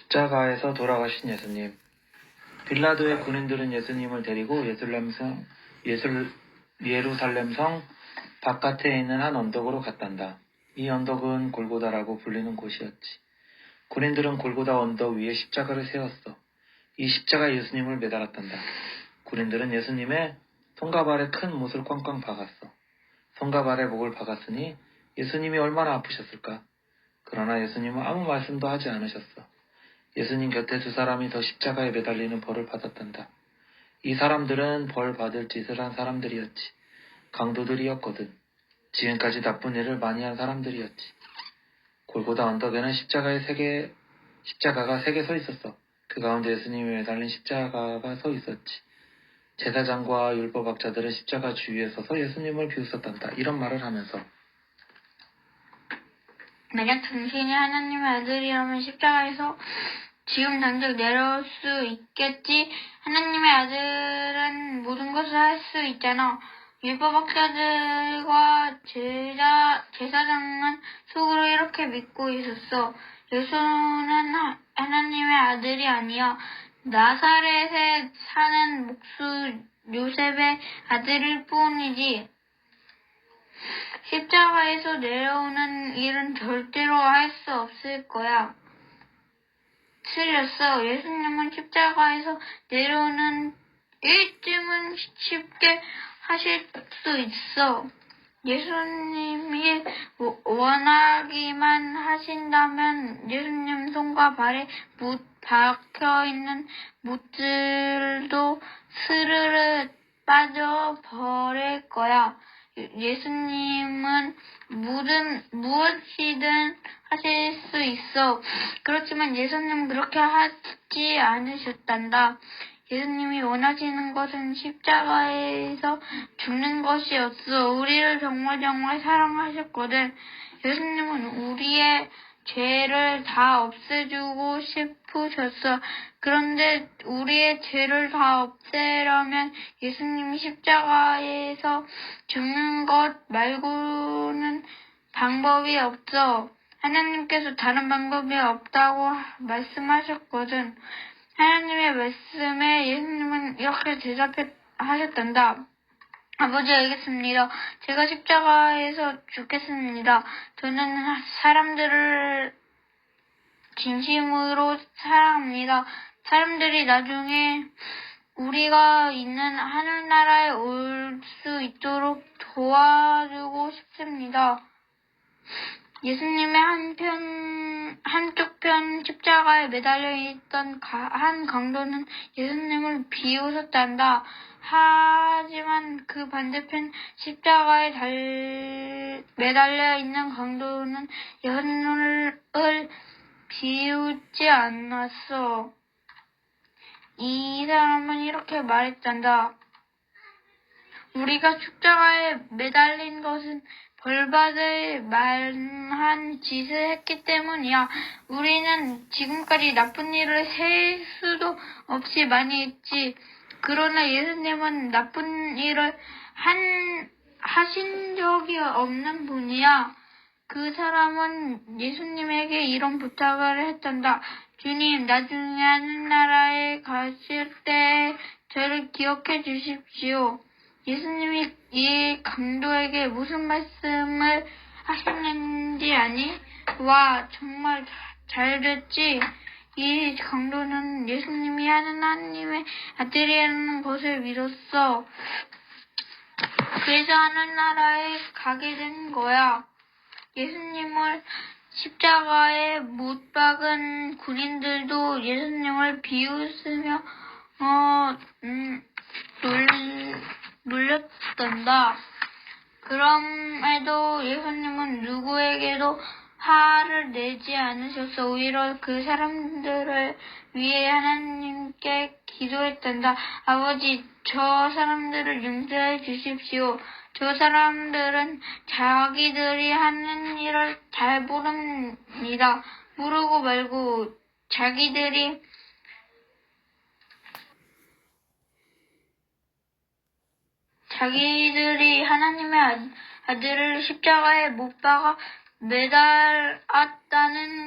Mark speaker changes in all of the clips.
Speaker 1: 십자가에서 돌아가신 예수님. 빌라도의 군인들은 예수님을 데리고 예루살렘 성 바깥에 있는 한 언덕으로 갔단다. 이 언덕은 골고다라고 불리는 곳이었지. 군인들은 골고다 언덕 위에 십자가를 세웠어. 이 십자가에 예수님을 매달았단다. 군인들은 예수님의 손과 발에 큰 못을 꽝꽝 박았어. 손과 발에 목을 박았으니 예수님이 얼마나 아프셨을까? 그러나 예수님은 아무 말씀도 하지 않으셨어. 예수님 곁에 두 사람이 더 십자가에 매달리는 벌을 받았단다. 이 사람들은 벌 받을 짓을 한 사람들이었지. 강도들이었거든. 지금까지 나쁜 일을 많이 한 사람들이었지. 골고다 언덕에는 십자가가 세 개 서 있었어. 그 가운데 예수님이 매달린 십자가가 서 있었지. 제사장과 율법학자들은 십자가 주위에 서서 예수님을 비웃었단다. 이런 말을 하면서
Speaker 2: 만약 당신이 하나님의 아들이라면 십자가에서 지금 당장 내려올 수 있겠지. 하나님의 아들은 모든 것을 할 수 있잖아. 율법학자들과 제사장은 속으로 이렇게 믿고 있었어. 예수는 하나님의 아들이 아니야. 나사렛에 사는 목수 요셉의 아들일 뿐이지. 십자가에서 내려오는 일은 절대로 할 수 없을 거야. 틀렸어. 예수님은 십자가에서 내려오는 일쯤은 쉽게 하실 수 있어. 예수님이 원하기만 하신다면 예수님 손과 발에 박혀있는 못들도 스르르 빠져버릴 거야. 예수님은 무엇이든 하실 수 있어. 그렇지만 예수님은 그렇게 하지 않으셨단다. 예수님이 원하시는 것은 십자가에서 죽는 것이었어. 우리를 정말 사랑하셨거든. 예수님은 우리의 죄를 다 없애주고 싶으셨어. 그런데 우리의 죄를 다 없애려면 예수님이 십자가에서 죽는 것 말고는 방법이 없어. 하나님께서 다른 방법이 없다고 말씀하셨거든. 하나님의 말씀에 예수님은 이렇게 대답하셨단다. 아버지, 알겠습니다. 제가 십자가에서 죽겠습니다. 저는 사람들을 진심으로 사랑합니다. 사람들이 나중에 우리가 있는 하늘나라에 올 수 있도록 도와주고 싶습니다. 예수님의 한쪽 편 십자가에 매달려 있던 한 강도는 예수님을 비웃었단다. 하지만 그 반대편 십자가에 매달려 있는 강도는 예수님을 비웃지 않았어. 이 사람은 이렇게 말했단다. 우리가 십자가에 매달린 것은 벌받을 만한 짓을 했기 때문이야. 우리는 지금까지 나쁜 일을 셀 수도 없이 많이 했지. 그러나 예수님은 나쁜 일을 하신 적이 없는 분이야. 그 사람은 예수님에게 이런 부탁을 했단다. 주님, 나중에 하늘나라에 가실 때 저를 기억해 주십시오. 예수님이 이 강도에게 무슨 말씀을 하셨는지 아니? 와, 정말 잘 됐지? 이 강도는 예수님이 하나님의 아들이라는 것을 믿었어. 그래서 하늘나라에 가게 된 거야. 예수님을 십자가에 못 박은 군인들도 예수님을 비웃으며 놀렸단다. 그럼에도 예수님은 누구에게도 화를 내지 않으셔서 오히려 그 사람들을 위해 하나님께 기도했단다. 아버지, 저 사람들을 용서해 주십시오. 저 사람들은 자기들이 하는 일을 잘 모릅니다. 모르고 말고 자기들이 하나님의 아들을 십자가에 못 박아 매달았다는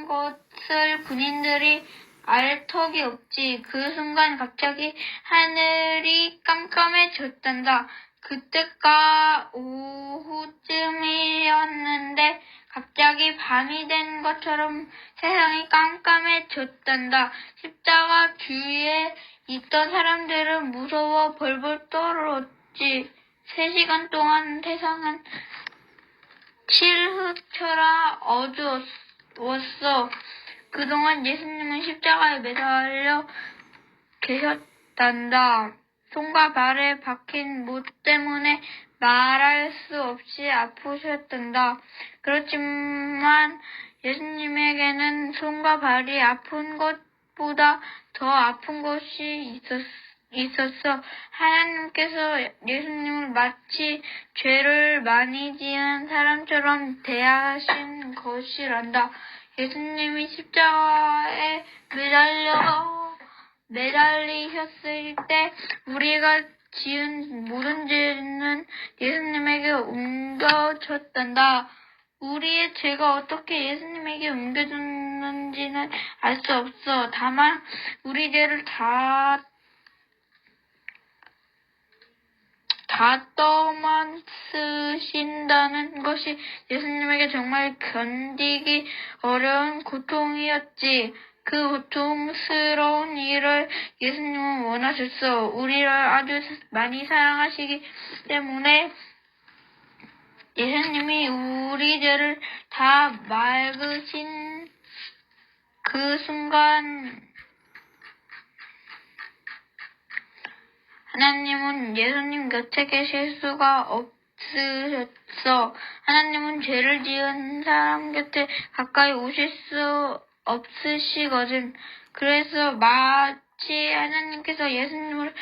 Speaker 2: 것을 군인들이 알 턱이 없지. 그 순간 갑자기 하늘이 깜깜해졌단다. 그때가 오후쯤이었는데 갑자기 밤이 된 것처럼 세상이 깜깜해졌단다. 십자가 주위에 있던 사람들은 무서워 벌벌 떨었지. 3시간 동안 세상은 칠흑처럼 어두웠어. 그동안 예수님은 십자가에 매달려 계셨단다. 손과 발에 박힌 못 때문에 말할 수 없이 아프셨단다. 그렇지만 예수님에게는 손과 발이 아픈 것보다 더 아픈 것이 있었어. 하나님께서 예수님을 마치 죄를 많이 지은 사람처럼 대하신 것이란다. 예수님이 십자가에 매달리셨을 때 우리가 지은 모든 죄는 예수님에게 옮겨졌단다. 우리의 죄가 어떻게 예수님에게 옮겨졌는지는 알 수 없어. 다만 우리 죄를 다 떠맡으신다는 것이 예수님에게 정말 견디기 어려운 고통이었지. 그 고통스러운 일을 예수님은 원하셨어. 우리를 아주 많이 사랑하시기 때문에 예수님이 우리 죄를 다 맑으신 그 순간 하나님은 예수님 곁에 계실 수가 없으셨어. 하나님은 죄를 지은 사람 곁에 가까이 오실 수 없으시거든. 그래서 마치 하나님께서 예수님을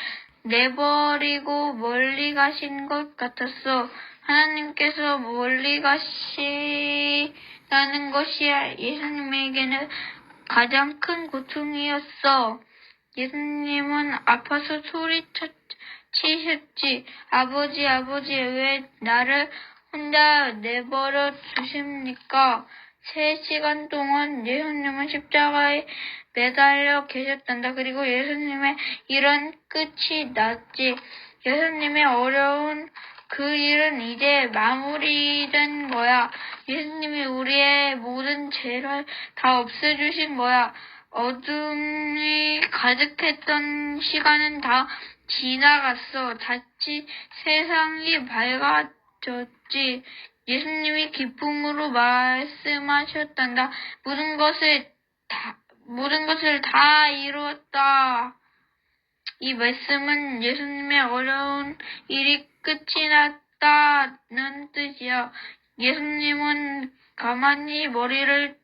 Speaker 2: 내버리고 멀리 가신 것 같았어. 하나님께서 멀리 가시다는 것이 예수님에게는 가장 큰 고통이었어. 예수님은 아파서 소리치셨지. 아버지, 왜 나를 혼자 내버려 두십니까? 3시간 동안 예수님은 십자가에 매달려 계셨단다. 그리고 예수님의 일은 끝이 났지. 예수님의 어려운 그 일은 이제 마무리된 거야. 예수님이 우리의 모든 죄를 다 없애주신 거야. 어둠이 가득했던 시간은 다 지나갔어. 다시 세상이 밝아졌지. 예수님이 기쁨으로 말씀하셨단다. 모든 것을 다 이루었다. 이 말씀은 예수님의 어려운 일이 끝이 났다는 뜻이야. 예수님은 가만히 머리를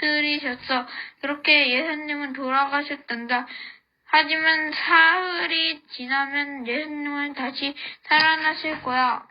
Speaker 2: 떨어뜨리셨어. 그렇게 예수님은 돌아가셨단다. 하지만 사흘이 지나면 예수님은 다시 살아나실 거야.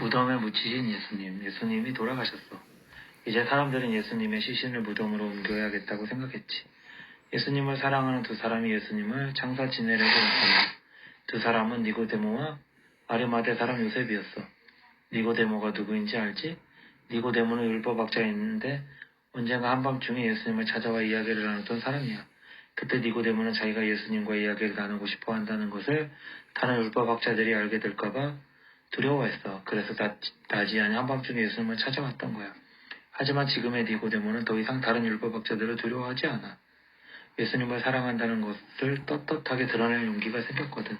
Speaker 1: 무덤에 묻히신 예수님이 돌아가셨어. 이제 사람들은 예수님의 시신을 무덤으로 옮겨야겠다고 생각했지. 예수님을 사랑하는 두 사람이 예수님을 장사 지내려고 왔단다. 두 사람은 니고데모와 아르마대 사람 요셉이었어. 니고데모가 누구인지 알지? 니고데모는 율법학자였는데 언젠가 한밤중에 예수님을 찾아와 이야기를 나눴던 사람이야. 그때 니고데모는 자기가 예수님과 이야기를 나누고 싶어 한다는 것을 다른 율법학자들이 알게 될까봐 두려워했어. 그래서 낮이 아닌 한밤중에 예수님을 찾아왔던 거야. 하지만 지금의 니고데모는 더 이상 다른 율법학자들을 두려워하지 않아. 예수님을 사랑한다는 것을 떳떳하게 드러낼 용기가 생겼거든.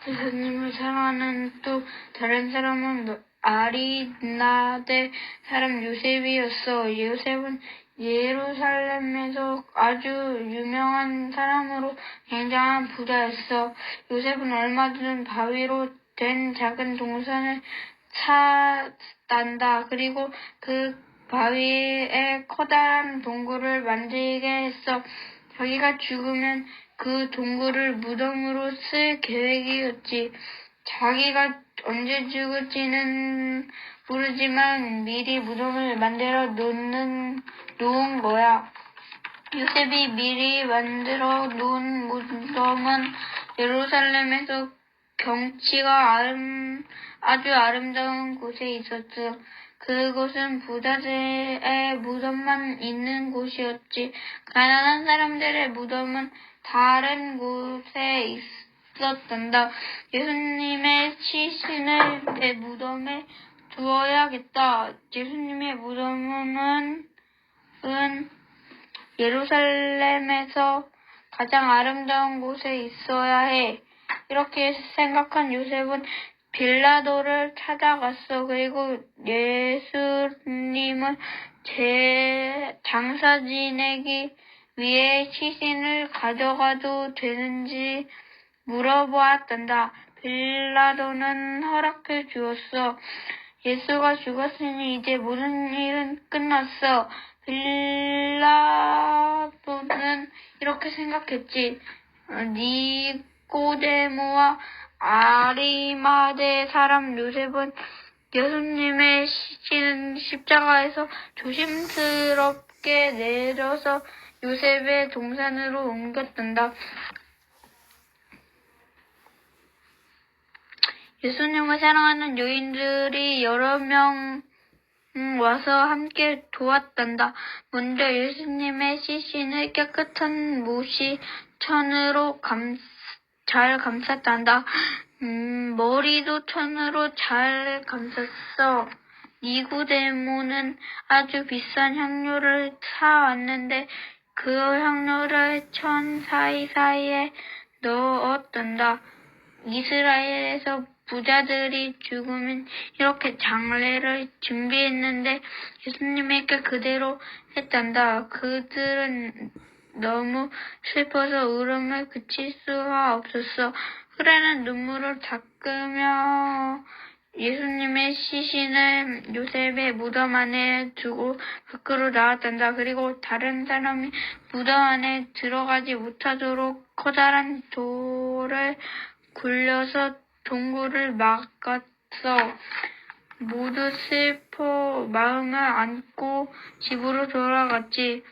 Speaker 2: 예수님을 사랑하는 또 다른 사람은 아리마대 사람 요셉이었어. 요셉은 예루살렘에서 아주 유명한 사람으로 굉장한 부자였어. 요셉은 얼마 전 바위로 된 작은 동산을 찾단다. 그리고 그 바위에 커다란 동굴을 만들게 했어. 자기가 죽으면 그 동굴을 무덤으로 쓸 계획이었지. 자기가 언제 죽을지는 모르지만 미리 무덤을 만들어 놓은 거야. 요셉이 미리 만들어 놓은 무덤은 예루살렘에서 경치가 아주 아름다운 곳에 있었어. 그곳은 부자들의 무덤만 있는 곳이었지. 가난한 사람들의 무덤은 다른 곳에 있었단다. 예수님의 시신을 내 무덤에 두어야겠다. 예수님의 무덤은 예루살렘에서 가장 아름다운 곳에 있어야 해. 이렇게 생각한 요셉은 빌라도를 찾아갔어. 그리고 예수님을 장사 지내기 위해 시신을 가져가도 되는지 물어보았단다. 빌라도는 허락해 주었어. 예수가 죽었으니 이제 모든 일은 끝났어. 빌라도는 이렇게 생각했지. 니고데모와 아리마대 사람 요셉은 예수님의 시신은 십자가에서 조심스럽게 내려서 요셉의 동산으로 옮겼단다. 예수님을 사랑하는 여인들이 여러 명 와서 함께 도왔단다. 먼저 예수님의 시신을 깨끗한 모시천으로 잘 감쌌단다. 머리도 천으로 잘 감쌌어. 니고데모는 아주 비싼 향료를 사왔는데 그 향료를 천 사이사이에 넣었단다. 이스라엘에서 부자들이 죽으면 이렇게 장례를 준비했는데 예수님에게 그대로 했단다. 그들은 너무 슬퍼서 울음을 그칠 수가 없었어. 흐르는 눈물을 닦으며 예수님의 시신을 요셉의 무덤 안에 두고 밖으로 나왔단다. 그리고 다른 사람이 무덤 안에 들어가지 못하도록 커다란 돌을 굴려서 동굴을 막았어. 모두 슬퍼 마음을 안고 집으로 돌아갔지.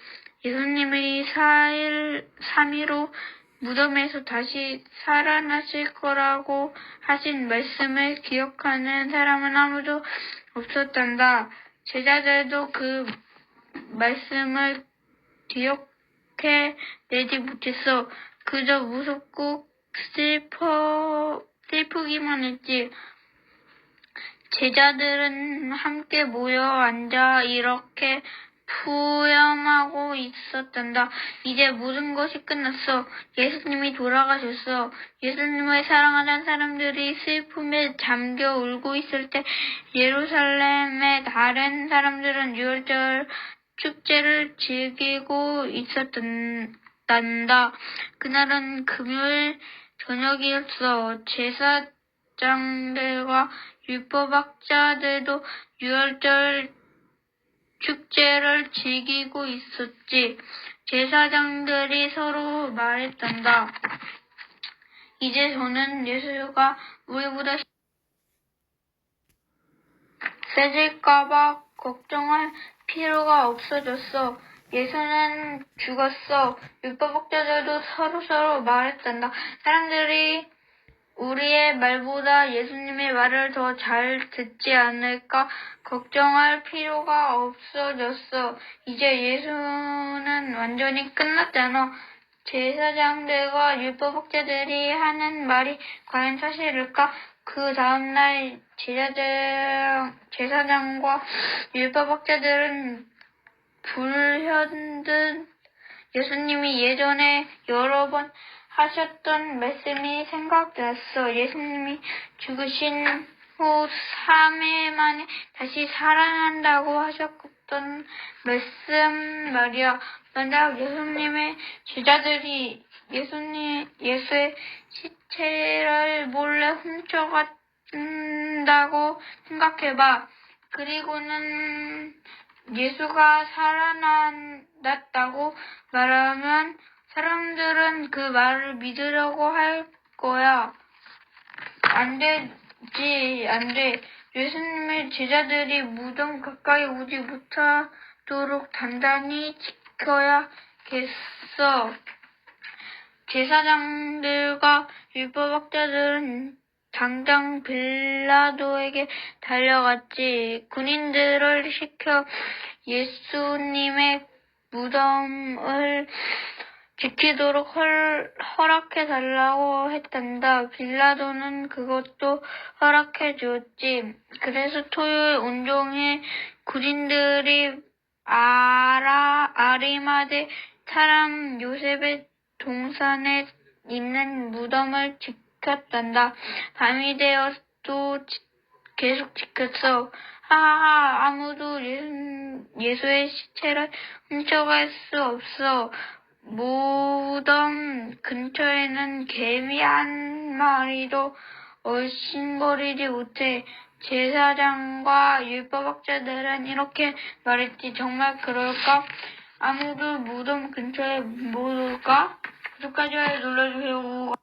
Speaker 2: 예수님이 3일 후 무덤에서 다시 살아나실 거라고 하신 말씀을 기억하는 사람은 아무도 없었단다. 제자들도 그 말씀을 기억해내지 못했어. 그저 무섭고 슬프기만 했지. 제자들은 함께 모여 앉아 이렇게 푸념하고 있었단다. 이제 모든 것이 끝났어. 예수님이 돌아가셨어. 예수님을 사랑하는 사람들이 슬픔에 잠겨 울고 있을 때 예루살렘의 다른 사람들은 유월절 축제를 즐기고 있었단다. 그날은 금요일 저녁이었어. 제사장들과 율법학자들도 유월절 축제를 즐기고 있었지. 제사장들이 서로 말했단다. 이제 저는 예수가 우리보다 세질까봐 걱정할 필요가 없어졌어. 예수는 죽었어. 율법학자들도 서로 말했단다. 사람들이 우리의 말보다 예수님의 말을 더 잘 듣지 않을까 걱정할 필요가 없어졌어. 이제 예수는 완전히 끝났잖아. 제사장들과 율법학자들이 하는 말이 과연 사실일까? 그 다음날 제사장과 율법학자들은 불현듯 예수님이 예전에 여러 번 하셨던 말씀이 생각났어. 예수님이 죽으신 후 3일 만에 다시 살아난다고 하셨던 말씀 말이야. 만약 예수님의 제자들이 예수의 시체를 몰래 훔쳐간다고 생각해봐. 그리고는 예수가 살아났다고 말하면 사람들은 그 말을 믿으려고 할 거야. 안 되지, 안 돼. 예수님의 제자들이 무덤 가까이 오지 못하도록 단단히 지켜야겠어. 제사장들과 율법학자들은 당장 빌라도에게 달려갔지. 군인들을 시켜 예수님의 무덤을 지키도록 허락해달라고 했단다. 빌라도는 그것도 허락해 주었지. 그래서 토요일 온종일 군인들이 아리마대 사람 요셉의 동산에 있는 무덤을 지켰단다. 밤이 되어도 계속 지켰어. 하하, 아무도 예수의 시체를 훔쳐갈 수 없어. 무덤 근처에는 개미 한 마리도 얼씬거리지 못해. 제사장과 율법학자들은 이렇게 말했지. 정말 그럴까? 아무도 무덤 근처에 못 올까? 구독과 좋아요 눌러주세요.